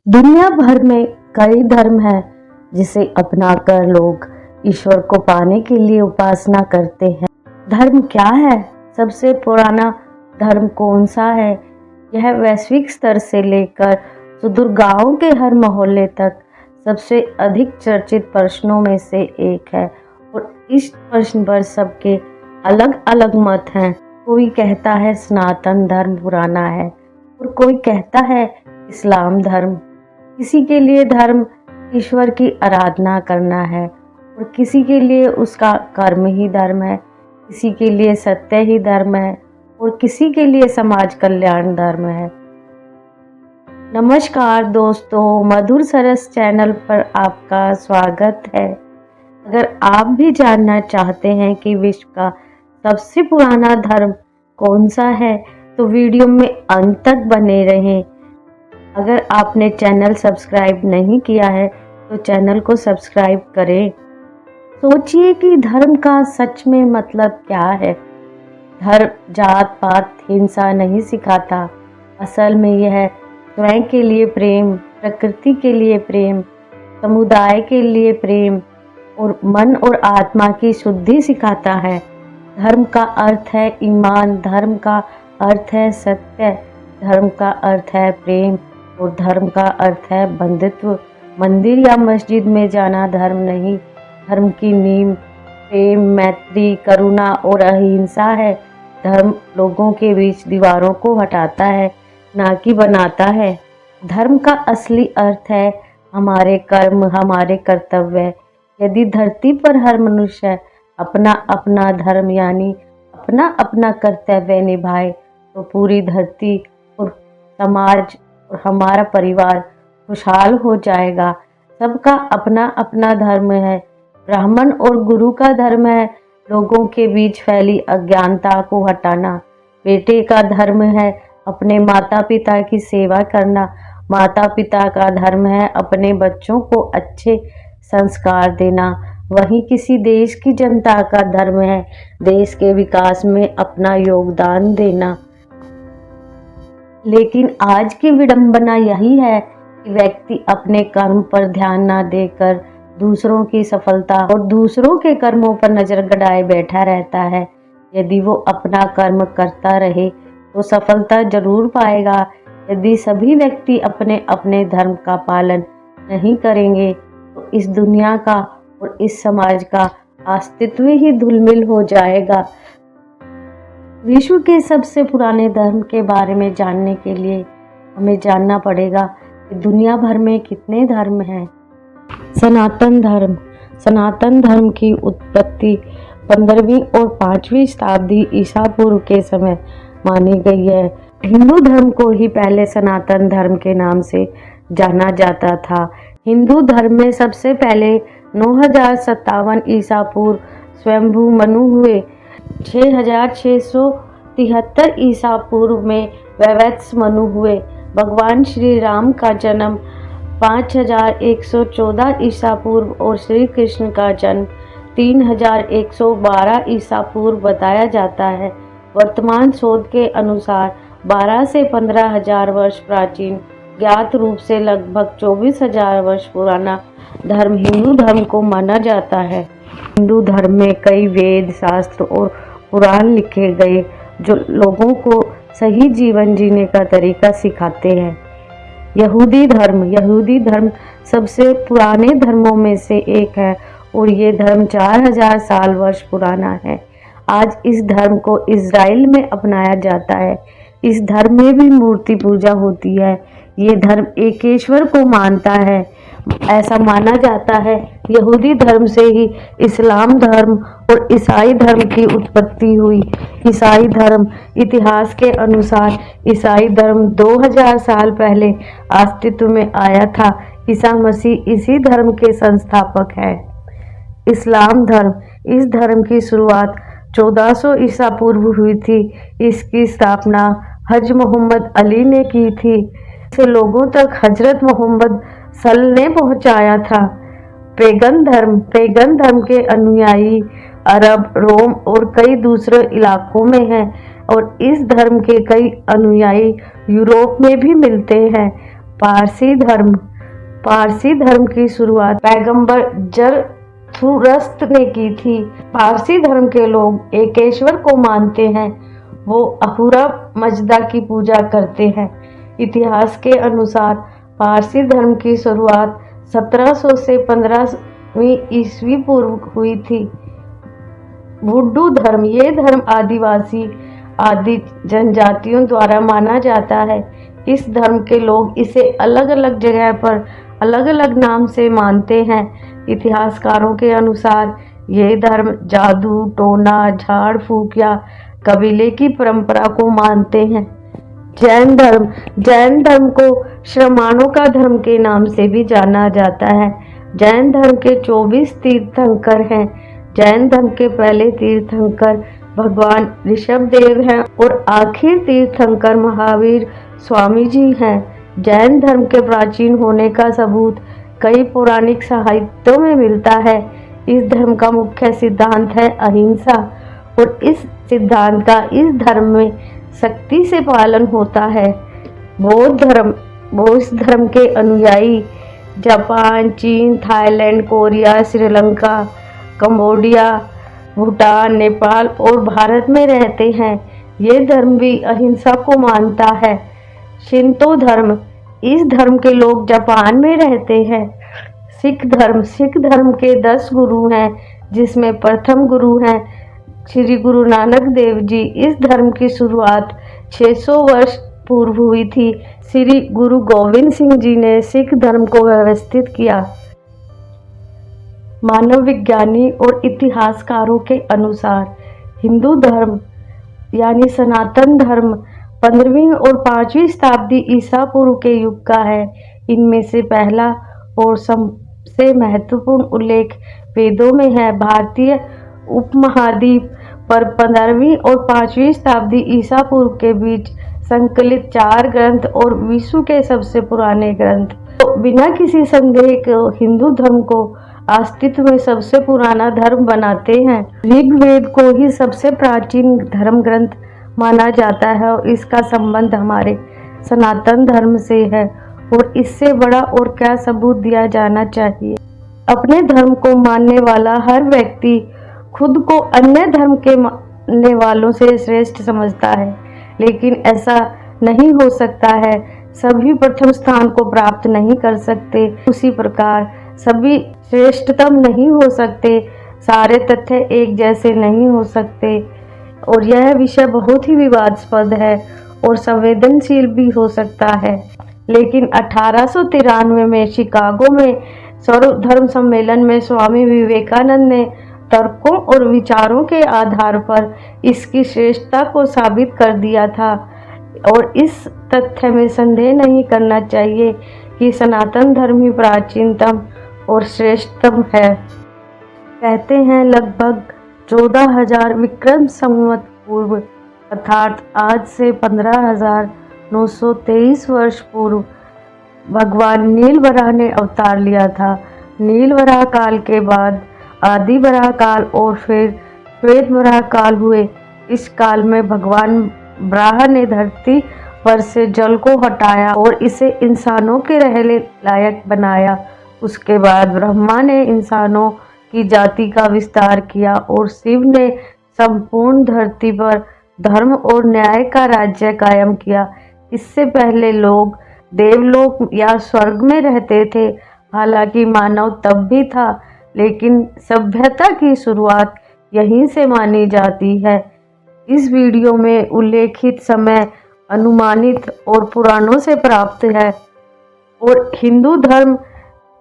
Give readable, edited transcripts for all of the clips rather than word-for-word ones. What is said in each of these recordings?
दुनिया भर में कई धर्म हैं जिसे अपनाकर लोग ईश्वर को पाने के लिए उपासना करते हैं। धर्म क्या है? सबसे पुराना धर्म कौन सा है? यह वैश्विक स्तर से लेकर सुदूर गांवों के हर मोहल्ले तक सबसे अधिक चर्चित प्रश्नों में से एक है और इस प्रश्न पर सबके अलग अलग मत हैं। कोई कहता है सनातन धर्म पुराना है और कोई कहता है इस्लाम धर्म। किसी के लिए धर्म ईश्वर की आराधना करना है और किसी के लिए उसका कर्म ही धर्म है, किसी के लिए सत्य ही धर्म है और किसी के लिए समाज कल्याण धर्म है। नमस्कार दोस्तों, मधुर सरस चैनल पर आपका स्वागत है। अगर आप भी जानना चाहते हैं कि विश्व का सबसे पुराना धर्म कौन सा है तो वीडियो में अंत तक बने रहें। अगर आपने चैनल सब्सक्राइब नहीं किया है तो चैनल को सब्सक्राइब करें। सोचिए कि धर्म का सच में मतलब क्या है। धर्म जात पात हिंसा नहीं सिखाता। असल में यह स्वयं के लिए प्रेम, प्रकृति के लिए प्रेम, समुदाय के लिए प्रेम और मन और आत्मा की शुद्धि सिखाता है। धर्म का अर्थ है ईमान, धर्म का अर्थ है सत्य, धर्म का अर्थ है प्रेम और धर्म का अर्थ है बंधुत्व। मंदिर या मस्जिद में जाना धर्म नहीं, धर्म की नींव प्रेम, मैत्री, करुणा और अहिंसा है। धर्म लोगों के बीच दीवारों को हटाता है, ना कि बनाता है। धर्म का असली अर्थ है हमारे कर्म, हमारे कर्तव्य। यदि धरती पर हर मनुष्य अपना अपना धर्म यानी अपना अपना कर्तव्य निभाए तो पूरी धरती और समाज और हमारा परिवार खुशहाल हो जाएगा। सबका अपना अपना धर्म है। ब्राह्मण और गुरु का धर्म है लोगों के बीच फैली अज्ञानता को हटाना। बेटे का धर्म है अपने माता पिता की सेवा करना। माता पिता का धर्म है अपने बच्चों को अच्छे संस्कार देना। वहीं किसी देश की जनता का धर्म है देश के विकास में अपना योगदान देना। लेकिन आज की विडंबना यही है कि व्यक्ति अपने कर्म पर ध्यान न देकर दूसरों की सफलता और दूसरों के कर्मों पर नजर गड़ाए बैठा रहता है। यदि वो अपना कर्म करता रहे तो सफलता जरूर पाएगा। यदि सभी व्यक्ति अपने अपने धर्म का पालन नहीं करेंगे तो इस दुनिया का और इस समाज का अस्तित्व ही धूमिल हो जाएगा। विश्व के सबसे पुराने धर्म के बारे में जानने के लिए हमें जानना पड़ेगा कि दुनिया भर में कितने धर्म हैं। सनातन धर्म। सनातन धर्म की उत्पत्ति 15वीं और 5वीं शताब्दी ईसा पूर्व के समय मानी गई है। हिंदू धर्म को ही पहले सनातन धर्म के नाम से जाना जाता था। हिंदू धर्म में सबसे पहले 9057 ईसा पूर्व स्वयंभू मनु हुए। 6673 ईसा पूर्व में वैवत्स मनु हुए। भगवान श्री राम का जन्म 5114 ईसा पूर्व और श्री कृष्ण का जन्म 3112 ईसा पूर्व बताया जाता है। वर्तमान शोध के अनुसार 12 से 15,000 वर्ष प्राचीन ज्ञात रूप से लगभग 24,000 वर्ष पुराना धर्म हिंदू धर्म को माना जाता है। हिंदू धर्म में कई वेद, शास्त्र और पुराण लिखे गए जो लोगों को सही जीवन जीने का तरीका सिखाते हैं। यहूदी धर्म। यहूदी धर्म सबसे पुराने धर्मों में से एक है और ये धर्म 4000 साल वर्ष पुराना है। आज इस धर्म को इज़राइल में अपनाया जाता है। इस धर्म में भी मूर्ति पूजा होती है। ये धर्म एकेश्वर को मानता है। ऐसा माना जाता है यहूदी धर्म से ही इस्लाम धर्म और ईसाई धर्म की उत्पत्ति हुई। ईसाई धर्म इतिहास के अनुसार ईसाई धर्म 2000 साल पहले अस्तित्व में आया था। ईसा मसीह इसी धर्म के संस्थापक हैं। इस्लाम धर्म। इस धर्म की शुरुआत 1400 ईसा पूर्व हुई थी। इसकी स्थापना हज मोहम्मद अली ने की थी। इसे लोगों तक हजरत मोहम्मद सल्लल्लाहु ने पहुंचाया था। पेगन धर्म। पेगन धर्म के अनुयायी अरब, रोम और कई दूसरे इलाकों में हैं और इस धर्म के कई अनुयायी यूरोप में भी मिलते हैं। पारसी धर्म की शुरुआत पैगंबर जरथुरस्त ने की थी। पारसी धर्म के लोग एकेश्वर को मानते हैं। वो अहूरा मजदा की पूजा करते हैं। इतिहास के अनुसार पारसी धर्म की शुरुआत 1700 से 15वीं ईस्वी पूर्व हुई थी। वुड्डू धर्म, ये धर्म आदिवासी आदि जनजातियों द्वारा माना जाता है। इस धर्म के लोग इसे अलग अलग जगह पर अलग अलग नाम से मानते हैं। इतिहासकारों के अनुसार ये धर्म जादू, टोना, झाड़ फूक या कबीले की परंपरा को मानते हैं। जैन धर्म को श्रमणों का धर्म के नाम से भी जाना जाता है। जैन धर्म के 24 तीर्थंकर हैं। जैन धर्म के पहले तीर्थंकर भगवान ऋषभदेव हैं और आखिर तीर्थंकर महावीर स्वामी जी हैं। जैन धर्म के प्राचीन होने का सबूत कई पौराणिक साहित्यों में मिलता है। इस धर्म का मुख्य सिद्धांत है अहिंसा और इस सिद्धांत का इस धर्म में सख्ती से पालन होता है। बौद्ध धर्म के अनुयायी जापान, चीन, Thailand, Korea, Sri Lanka, Cambodia, Bhutan, Nepal और भारत में रहते हैं। ये धर्म भी अहिंसा को मानता है। शिंतो धर्म, इस धर्म के लोग जापान में रहते हैं। सिख धर्म के 10 गुरु हैं, जिसमें प्रथम गुरु हैं श्री गुरु नानक देव जी। इस धर्म की शुरुआत 600 वर्ष पूर्व हुई थी। श्री गुरु गोविंद सिंह जी ने सिख धर्म को व्यवस्थित किया। मानव विज्ञानी और इतिहासकारों के अनुसार हिंदू धर्म यानी सनातन धर्म 15वीं और 5वीं शताब्दी ईसा पूर्व के युग का है। इनमें से पहला और सबसे महत्वपूर्ण उल्लेख वेदों में है। भारतीय उपमहाद्वीप पर 15वीं और 5वीं शताब्दी ईसा पूर्व के बीच संकलित 4 ग्रंथ और विश्व के सबसे पुराने ग्रंथ तो बिना किसी संदेह के हिंदू धर्म को अस्तित्व में सबसे पुराना धर्म बनाते हैं। ऋग्वेद को ही सबसे प्राचीन धर्म ग्रंथ माना जाता है और इसका संबंध हमारे सनातन धर्म से है और इससे बड़ा और क्या सबूत दिया जाना चाहिए। अपने धर्म को मानने वाला हर व्यक्ति खुद को अन्य धर्म के मानने वालों से श्रेष्ठ समझता है, लेकिन ऐसा नहीं हो सकता है। सभी प्रथम स्थान को प्राप्त नहीं कर सकते, उसी प्रकार सभी श्रेष्ठतम नहीं हो सकते। सारे तथ्य एक जैसे नहीं हो सकते और यह विषय बहुत ही विवादास्पद है और संवेदनशील भी हो सकता है। लेकिन 1893 में शिकागो में सर्व धर्म सम्मेलन में स्वामी विवेकानंद ने तर्कों और विचारों के आधार पर इसकी श्रेष्ठता को साबित कर दिया था और इस तथ्य में संदेह नहीं करना चाहिए कि सनातन धर्म ही प्राचीनतम और श्रेष्ठतम है। कहते हैं लगभग 14,000 विक्रम संवत पूर्व अर्थात आज से 15,923 वर्ष पूर्व भगवान नील वराह ने अवतार लिया था। नील वराह काल के बाद आदि वराह काल और फिर श्वेत वराह काल हुए। इस काल में भगवान वराह ने धरती पर से जल को हटाया और इसे इंसानों के रहने लायक बनाया। उसके बाद ब्रह्मा ने इंसानों की जाति का विस्तार किया और शिव ने संपूर्ण धरती पर धर्म और न्याय का राज्य कायम किया। इससे पहले लोग देवलोक या स्वर्ग में रहते थे। हालांकि मानव तब भी था, लेकिन सभ्यता की शुरुआत यहीं से मानी जाती है। इस वीडियो में उल्लेखित समय अनुमानित और पुराणों से प्राप्त है और हिंदू धर्म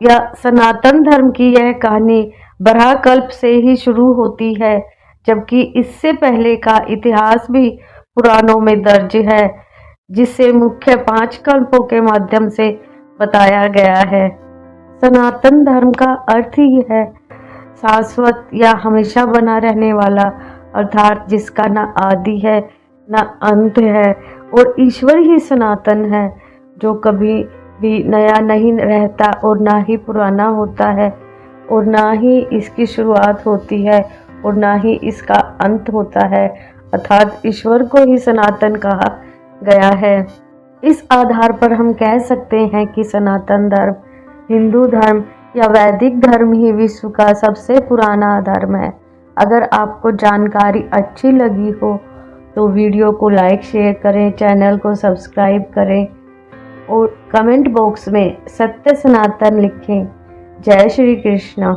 या सनातन धर्म की यह कहानी बराह कल्प से ही शुरू होती है, जबकि इससे पहले का इतिहास भी पुराणों में दर्ज है, जिसे मुख्य 5 कल्पों के माध्यम से बताया गया है। सनातन धर्म का अर्थ ही है शाश्वत या हमेशा बना रहने वाला, अर्थात जिसका न आदि है न अंत है और ईश्वर ही सनातन है, जो कभी भी नया नहीं रहता और ना ही पुराना होता है और ना ही इसकी शुरुआत होती है और ना ही इसका अंत होता है, अर्थात ईश्वर को ही सनातन कहा गया है। इस आधार पर हम कह सकते हैं कि सनातन धर्म, हिंदू धर्म या वैदिक धर्म ही विश्व का सबसे पुराना धर्म है। अगर आपको जानकारी अच्छी लगी हो तो वीडियो को लाइक शेयर करें, चैनल को सब्सक्राइब करें और कमेंट बॉक्स में सत्य सनातन लिखें। जय श्री कृष्ण।